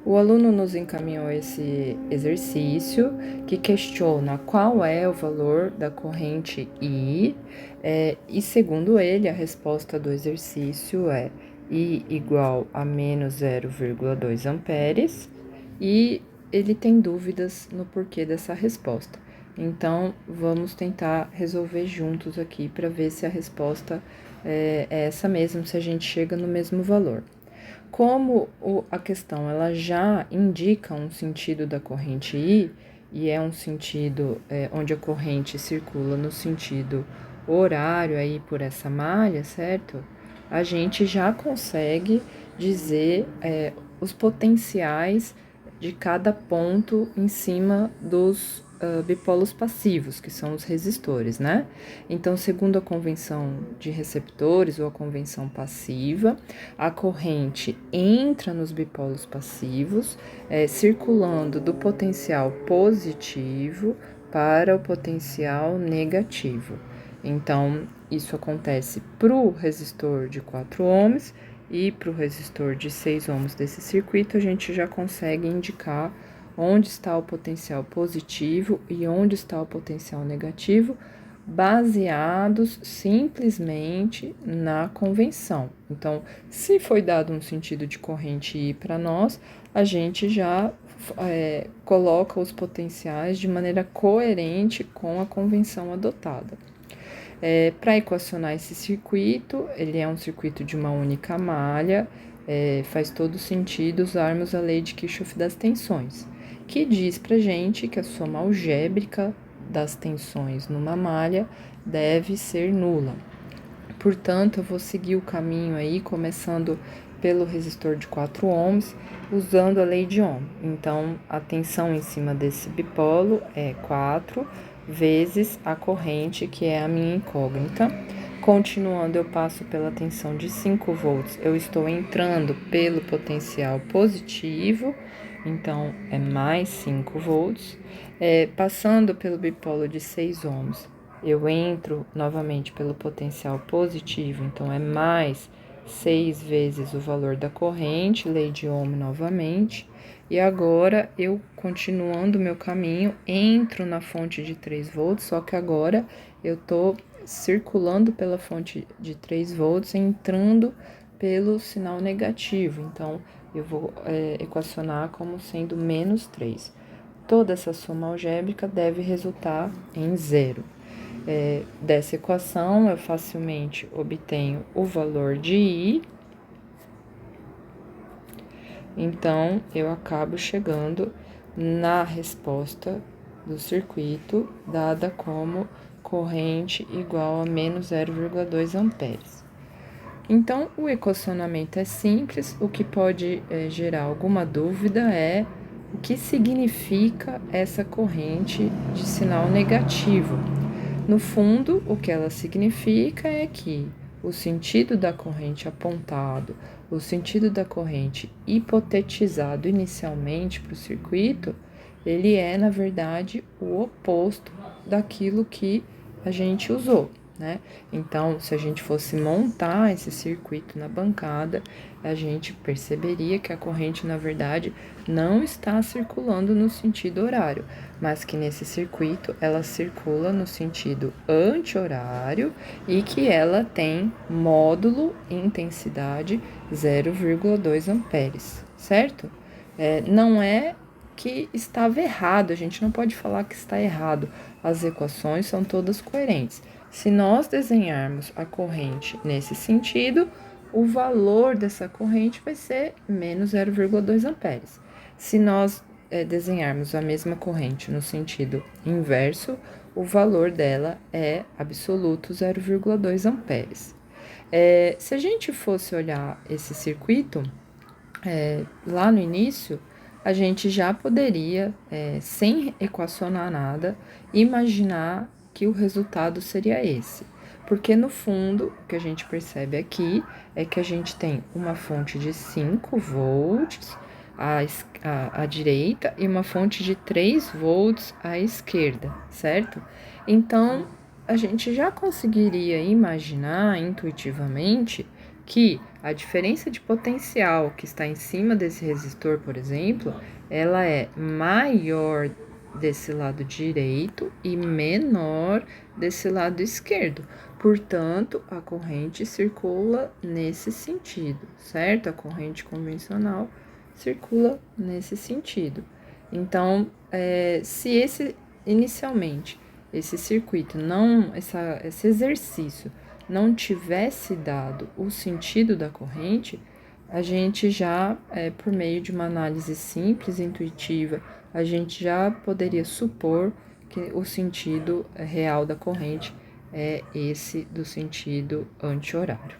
O aluno nos encaminhou esse exercício que questiona qual é o valor da corrente I, e segundo ele, a resposta do exercício é I igual a menos 0,2 amperes, e ele tem dúvidas no porquê dessa resposta. Então, vamos tentar resolver juntos aqui para ver se a resposta é essa mesmo, se a gente chega no mesmo valor. Como a questão ela já indica um sentido da corrente I, e é um sentido onde a corrente circula no sentido horário aí por essa malha, certo? A gente já consegue dizer os potenciais de cada ponto em cima dos bipolos passivos, que são os resistores, né? Então, segundo a convenção de receptores ou a convenção passiva, a corrente entra nos bipolos passivos, circulando do potencial positivo para o potencial negativo. Então, isso acontece para o resistor de 4 ohms e para o resistor de 6 ohms desse circuito, a gente já consegue indicar onde está o potencial positivo e onde está o potencial negativo, baseados simplesmente na convenção. Então, se foi dado um sentido de corrente I para nós, a gente já coloca os potenciais de maneira coerente com a convenção adotada. Para equacionar esse circuito, ele é um circuito de uma única malha, faz todo sentido usarmos a lei de Kirchhoff das tensões, que diz pra gente que a soma algébrica das tensões numa malha deve ser nula. Portanto, eu vou seguir o caminho aí, começando pelo resistor de 4 ohms, usando a lei de Ohm. Então, a tensão em cima desse bipolo é 4 vezes a corrente, que é a minha incógnita. Continuando, eu passo pela tensão de 5 volts, eu estou entrando pelo potencial positivo, então é mais 5 volts. Passando pelo bipolo de 6 ohms, eu entro novamente pelo potencial positivo, então é mais 6 vezes o valor da corrente, lei de Ohm novamente. E agora, eu continuando meu caminho, entro na fonte de 3 volts, só que agora eu tô circulando pela fonte de 3 volts, entrando pelo sinal negativo. Então, eu vou equacionar como sendo menos 3. Toda essa soma algébrica deve resultar em zero. Dessa equação, eu facilmente obtenho o valor de I. Então, eu acabo chegando na resposta do circuito, dada como corrente igual a menos 0,2 amperes. Então, o equacionamento é simples, o que pode gerar alguma dúvida é o que significa essa corrente de sinal negativo. No fundo, o que ela significa é que o sentido da corrente apontado, o sentido da corrente hipotetizado inicialmente para o circuito, ele é, na verdade, o oposto daquilo que a gente usou, né? Então, se a gente fosse montar esse circuito na bancada, a gente perceberia que a corrente, na verdade, não está circulando no sentido horário, mas que nesse circuito ela circula no sentido anti-horário e que ela tem módulo e intensidade 0,2 amperes, certo? Não é que estava errado, a gente não pode falar que está errado, as equações são todas coerentes. Se nós desenharmos a corrente nesse sentido, o valor dessa corrente vai ser menos 0,2 amperes. Se nós desenharmos a mesma corrente no sentido inverso, o valor dela é absoluto 0,2 amperes. Se a gente fosse olhar esse circuito, lá no início, a gente já poderia, sem equacionar nada, imaginar que o resultado seria esse. Porque no fundo, o que a gente percebe aqui é que a gente tem uma fonte de 5 volts à direita e uma fonte de 3 volts à esquerda, certo? Então, a gente já conseguiria imaginar intuitivamente que a diferença de potencial que está em cima desse resistor, por exemplo, ela é maior desse lado direito e menor desse lado esquerdo. Portanto, a corrente circula nesse sentido, certo? A corrente convencional circula nesse sentido. Então, se inicialmente esse circuito esse exercício não tivesse dado o sentido da corrente, a gente já, por meio de uma análise simples, intuitiva, a gente já poderia supor que o sentido real da corrente é esse do sentido anti-horário.